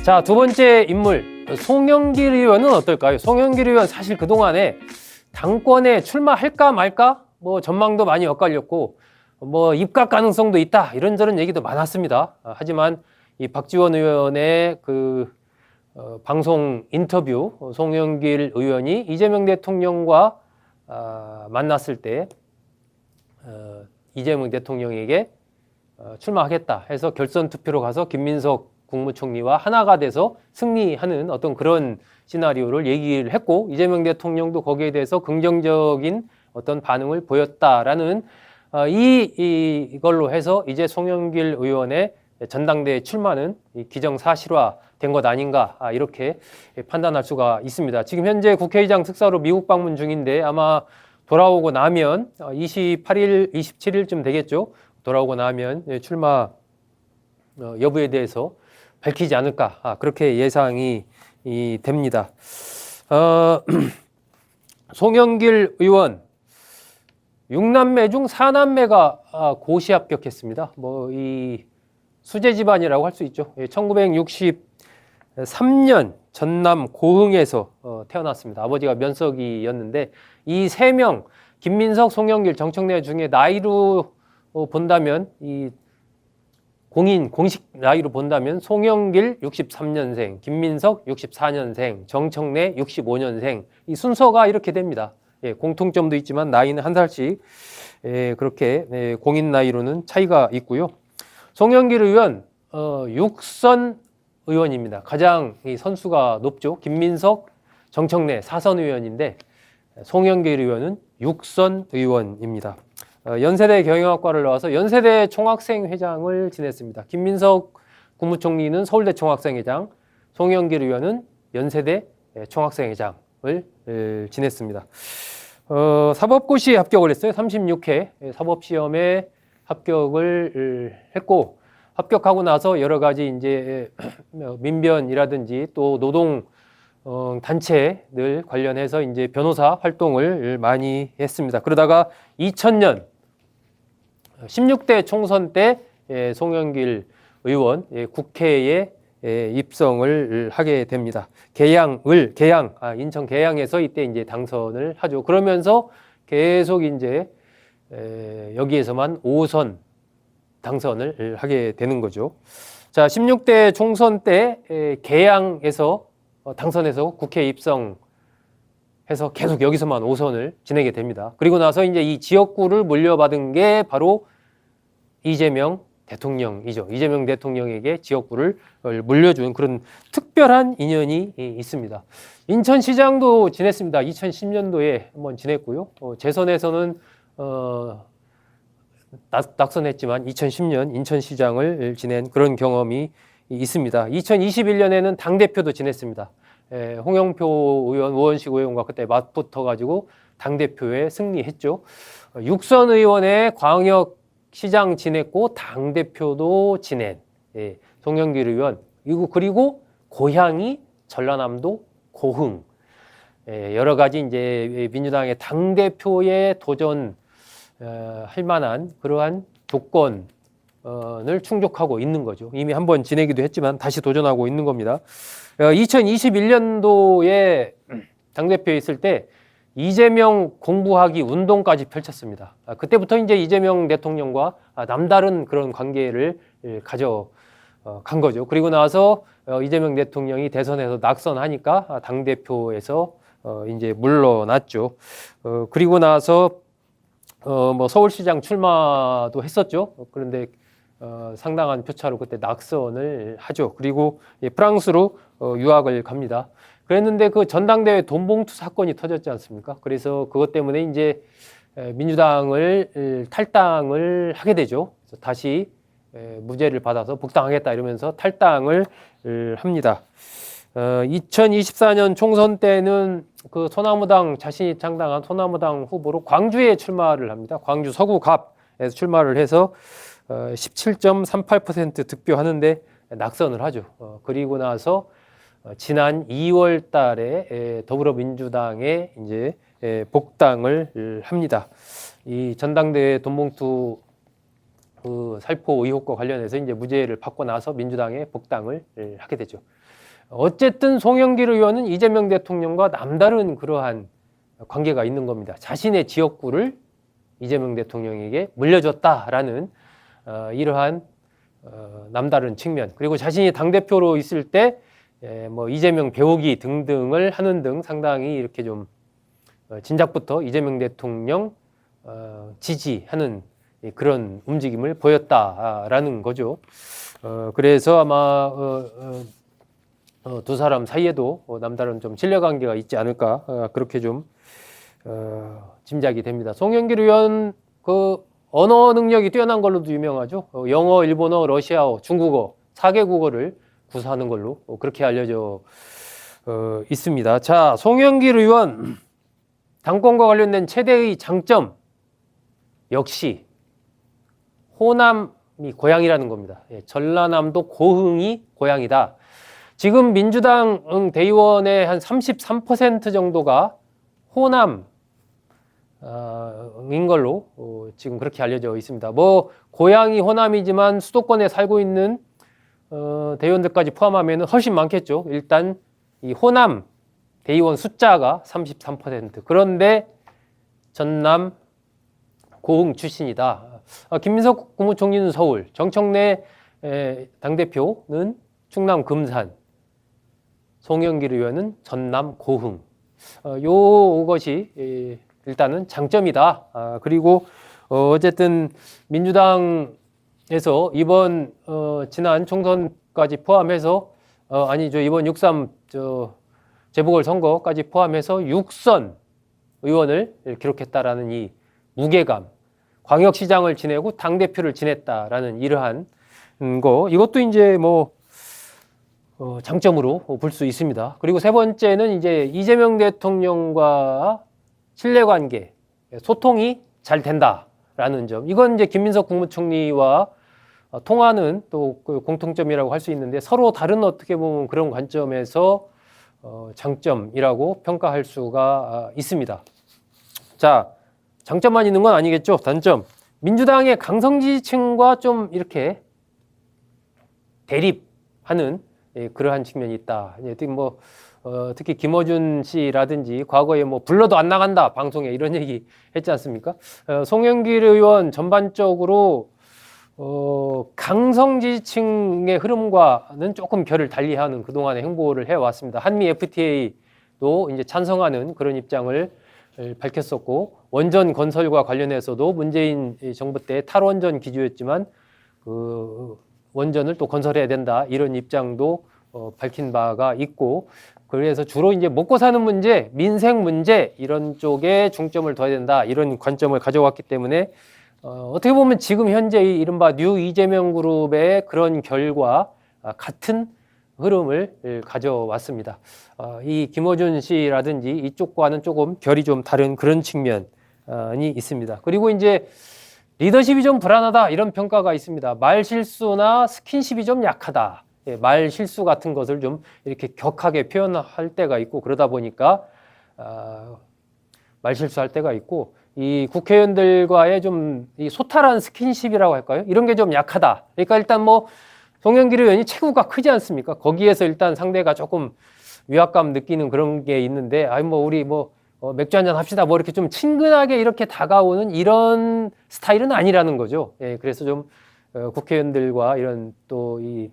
자, 두 번째 인물 송영길 의원은 어떨까요? 송영길 의원 사실 그동안에 당권에 출마할까 말까 뭐 전망도 많이 엇갈렸고 뭐 입각 가능성도 있다 이런저런 얘기도 많았습니다. 하지만 이 박지원 의원의 방송 인터뷰 송영길 의원이 이재명 대통령과 만났을 때 이재명 대통령에게 출마하겠다 해서 결선 투표로 가서 김민석 국무총리와 하나가 돼서 승리하는 어떤 그런 시나리오를 얘기를 했고 이재명 대통령도 거기에 대해서 긍정적인 어떤 반응을 보였다라는 이걸로 해서 이제 송영길 의원의 전당대회 출마는 기정사실화 된 것 아닌가 이렇게 판단할 수가 있습니다. 지금 현재 국회의장 특사로 미국 방문 중인데 아마 돌아오고 나면 28일, 27일쯤 되겠죠. 돌아오고 나면 출마 여부에 대해서 밝히지 않을까 그렇게 예상이 됩니다. 송영길 의원 6남매 중 4남매가 고시 합격했습니다. 뭐 이 수재 집안이라고 할 수 있죠. 1963년 전남 고흥에서 태어났습니다. 아버지가 면석이었는데 이 세 명 김민석, 송영길, 정청래 중에 나이로 본다면 이 공식 나이로 본다면 송영길 63년생, 김민석 64년생, 정청래 65년생 이 순서가 이렇게 됩니다. 공통점도 있지만 나이는 한 살씩 그렇게 공인 나이로는 차이가 있고요. 송영길 의원 6선 의원입니다. 가장 이 선수가 높죠. 김민석, 정청래 4선 의원인데 송영길 의원은 6선 의원입니다. 연세대 경영학과를 나와서 연세대 총학생회장을 지냈습니다. 김민석 국무총리는 서울대 총학생회장, 송영길 의원은 연세대 총학생회장을 지냈습니다. 사법고시에 합격을 했어요. 36회 사법시험에 합격을 했고 합격하고 나서 여러 가지 이제 민변이라든지 또 노동 단체들 관련해서 이제 변호사 활동을 많이 했습니다. 그러다가 2000년 16대 총선 때 송영길 의원 국회에 입성을 하게 됩니다. 인천 계양에서 이때 이제 당선을 하죠. 그러면서 계속 이제 여기에서만 5선 당선을 하게 되는 거죠. 자, 16대 총선 때 계양에서 당선해서 국회에 입성해서 계속 여기서만 5선을 지내게 됩니다. 그리고 나서 이제 이 지역구를 물려받은 게 바로 이재명 대통령이죠. 이재명 대통령에게 지역구를 물려준 그런 특별한 인연이 있습니다. 인천시장도 지냈습니다. 2010년도에 한번 지냈고요. 재선에서는 낙선했지만 2010년 인천시장을 지낸 그런 경험이 있습니다. 2021년에는 당대표도 지냈습니다. 홍영표 의원, 우원식 의원과 그때 맞붙어가지고 당대표에 승리했죠. 6선 의원의 광역시장 지냈고 당대표도 지낸 송영길 의원. 그리고 고향이 전라남도 고흥. 여러 가지 이제 민주당의 당대표에 도전 할 만한 그러한 조건을 충족하고 있는 거죠. 이미 한번 지내기도 했지만 다시 도전하고 있는 겁니다. 2021년도에 당대표에 있을 때 이재명 공부하기 운동까지 펼쳤습니다. 그때부터 이제 이재명 대통령과 남다른 그런 관계를 가져간 거죠. 그리고 나서 이재명 대통령이 대선에서 낙선하니까 당대표에서 이제 물러났죠. 그리고 나서 뭐 서울시장 출마도 했었죠. 그런데 상당한 표차로 그때 낙선을 하죠. 그리고 프랑스로 유학을 갑니다. 그랬는데 그 전당대회 돈봉투 사건이 터졌지 않습니까? 그래서 그것 때문에 이제 민주당을 탈당을 하게 되죠. 그래서 다시 무죄를 받아서 복당하겠다 이러면서 탈당을 합니다. 2024년 총선 때는 그 소나무당 자신이 창당한 소나무당 후보로 광주에 출마를 합니다. 광주 서구갑에서 출마를 해서 17.38% 득표하는데 낙선을 하죠. 그리고 나서 지난 2월 달에 더불어민주당에 이제 복당을 합니다. 이 전당대회 돈봉투 살포 의혹과 관련해서 이제 무죄를 받고 나서 민주당에 복당을 하게 되죠. 어쨌든 송영길 의원은 이재명 대통령과 남다른 그러한 관계가 있는 겁니다. 자신의 지역구를 이재명 대통령에게 물려줬다라는 이러한 남다른 측면, 그리고 자신이 당대표로 있을 때 뭐 이재명 배우기 등등을 하는 등 상당히 이렇게 좀 진작부터 이재명 대통령 지지하는 그런 움직임을 보였다라는 거죠. 그래서 아마 두 사람 사이에도 남다른 좀 신뢰관계가 있지 않을까, 그렇게 좀 짐작이 됩니다. 송영길 의원 그 언어 능력이 뛰어난 걸로도 유명하죠. 영어, 일본어, 러시아어, 중국어 4개국어를 구사하는 걸로 그렇게 알려져 있습니다. 자, 송영길 의원 당권과 관련된 최대의 장점 역시 호남이 고향이라는 겁니다. 전라남도 고흥이 고향이다. 지금 민주당 대의원의 한 33% 정도가 호남 인 걸로 지금 그렇게 알려져 있습니다. 뭐 고향이 호남이지만 수도권에 살고 있는 대의원들까지 포함하면 훨씬 많겠죠. 일단 이 호남 대의원 숫자가 33%. 그런데 전남 고흥 출신이다. 김민석 국무총리는 서울, 정청래 당대표는 충남 금산, 송영길 의원은 전남 고흥. 요것이 일단은 장점이다. 그리고 어쨌든 민주당에서 이번 지난 총선까지 포함해서 아니죠, 이번 6.3 재보궐선거까지 포함해서 6선 의원을 기록했다라는 이 무게감, 광역시장을 지내고 당대표를 지냈다라는 이러한 거, 이것도 이제 뭐 장점으로 볼 수 있습니다. 그리고 세 번째는 이제 이재명 대통령과 신뢰관계, 소통이 잘 된다라는 점. 이건 이제 김민석 국무총리와 통하는 또 그 공통점이라고 할 수 있는데, 서로 다른 어떻게 보면 그런 관점에서 장점이라고 평가할 수가 있습니다. 자, 장점만 있는 건 아니겠죠. 단점. 민주당의 강성 지지층과 좀 이렇게 대립하는 그러한 측면이 있다. 특히 김어준 씨라든지 과거에 뭐 불러도 안 나간다 방송에 이런 얘기 했지 않습니까? 송영길 의원 전반적으로 강성 지지층의 흐름과는 조금 결을 달리하는 그동안의 행보를 해왔습니다. 한미 FTA도 이제 찬성하는 그런 입장을 밝혔었고, 원전 건설과 관련해서도 문재인 정부 때 탈원전 기조였지만 그 원전을 또 건설해야 된다 이런 입장도 밝힌 바가 있고, 그래서 주로 이제 먹고 사는 문제, 민생 문제 이런 쪽에 중점을 둬야 된다 이런 관점을 가져왔기 때문에 어떻게 보면 지금 현재 이른바 뉴 이재명 그룹의 그런 결과 같은 흐름을 가져왔습니다. 이 김어준 씨라든지 이쪽과는 조금 결이 좀 다른 그런 측면이 있습니다. 그리고 이제 리더십이 좀 불안하다 이런 평가가 있습니다. 말 실수나 스킨십이 좀 약하다. 말 실수 같은 것을 좀 이렇게 격하게 표현할 때가 있고, 그러다 보니까 말 실수할 때가 있고, 이 국회의원들과의 좀 이 소탈한 스킨십이라고 할까요? 이런 게 좀 약하다. 그러니까 일단 뭐 송영길 의원이 체구가 크지 않습니까? 거기에서 일단 상대가 조금 위압감 느끼는 그런 게 있는데, 우리 맥주 한잔 합시다. 이렇게 좀 친근하게 이렇게 다가오는 이런 스타일은 아니라는 거죠. 그래서 좀 국회의원들과 이런 또 이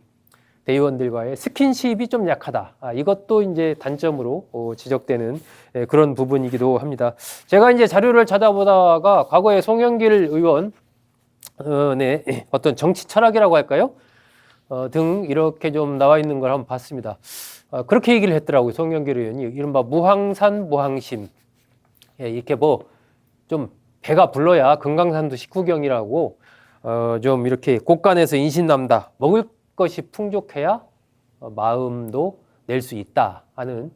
대의원들과의 스킨십이 좀 약하다. 이것도 이제 단점으로 지적되는 그런 부분이기도 합니다. 제가 이제 자료를 찾아보다가 과거에 송영길 의원 어떤 정치 철학이라고 할까요? 등 이렇게 좀 나와 있는 걸 한번 봤습니다. 그렇게 얘기를 했더라고요. 송영길 의원이 이른바 무항산 무항심. 이렇게 좀 배가 불러야 금강산도 식후경이라고 좀 이렇게 곳간에서 인신남다. 먹을 것이 풍족해야 마음도 낼 수 있다 하는,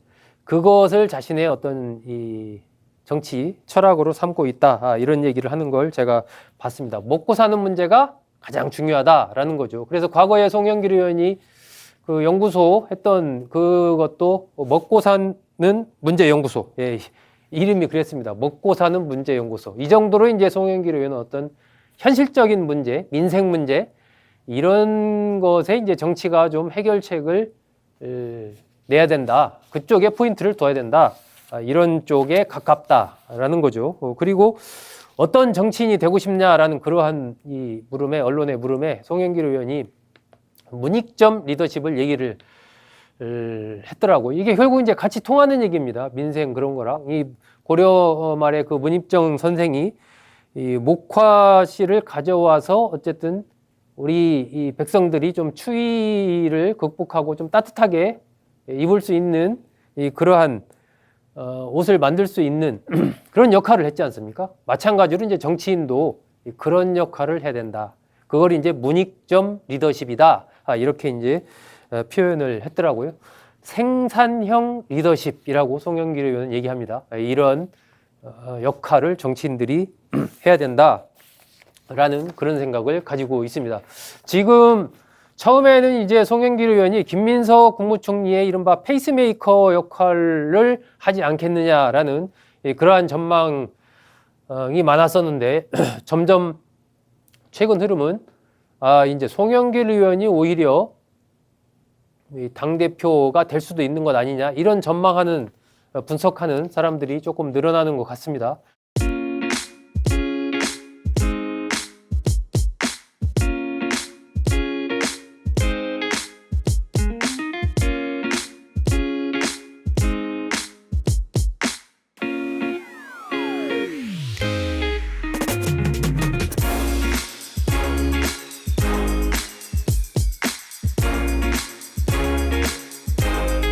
그것을 자신의 어떤 이 정치 철학으로 삼고 있다, 이런 얘기를 하는 걸 제가 봤습니다. 먹고 사는 문제가 가장 중요하다라는 거죠. 그래서 과거에 송영길 의원이 그 연구소 했던 그것도 먹고 사는 문제 연구소, 이름이 그랬습니다. 먹고 사는 문제 연구소. 이 정도로 이제 송영길 의원은 어떤 현실적인 문제, 민생 문제 이런 것에 이제 정치가 좀 해결책을 내야 된다. 그쪽에 포인트를 둬야 된다. 이런 쪽에 가깝다라는 거죠. 그리고 어떤 정치인이 되고 싶냐라는 그러한 이 물음에, 언론의 물음에 송영길 의원이 문익점 리더십을 얘기를 했더라고. 이게 결국 이제 같이 통하는 얘기입니다. 민생 그런 거랑. 이 고려 말에 그 문익정 선생이 이 목화씨를 가져와서 어쨌든 우리 이 백성들이 좀 추위를 극복하고 좀 따뜻하게 입을 수 있는 이 그러한 옷을 만들 수 있는 그런 역할을 했지 않습니까? 마찬가지로 이제 정치인도 그런 역할을 해야 된다. 그걸 이제 문익점 리더십이다. 이렇게 이제 표현을 했더라고요. 생산형 리더십이라고 송영길 의원은 얘기합니다. 이런 역할을 정치인들이 해야 된다라는 그런 생각을 가지고 있습니다. 지금 처음에는 이제 송영길 의원이 김민석 국무총리의 이른바 페이스메이커 역할을 하지 않겠느냐라는 그러한 전망이 많았었는데 점점 최근 흐름은 이제 송영길 의원이 오히려 당대표가 될 수도 있는 것 아니냐 이런 전망하는 분석하는 사람들이 조금 늘어나는 것 같습니다.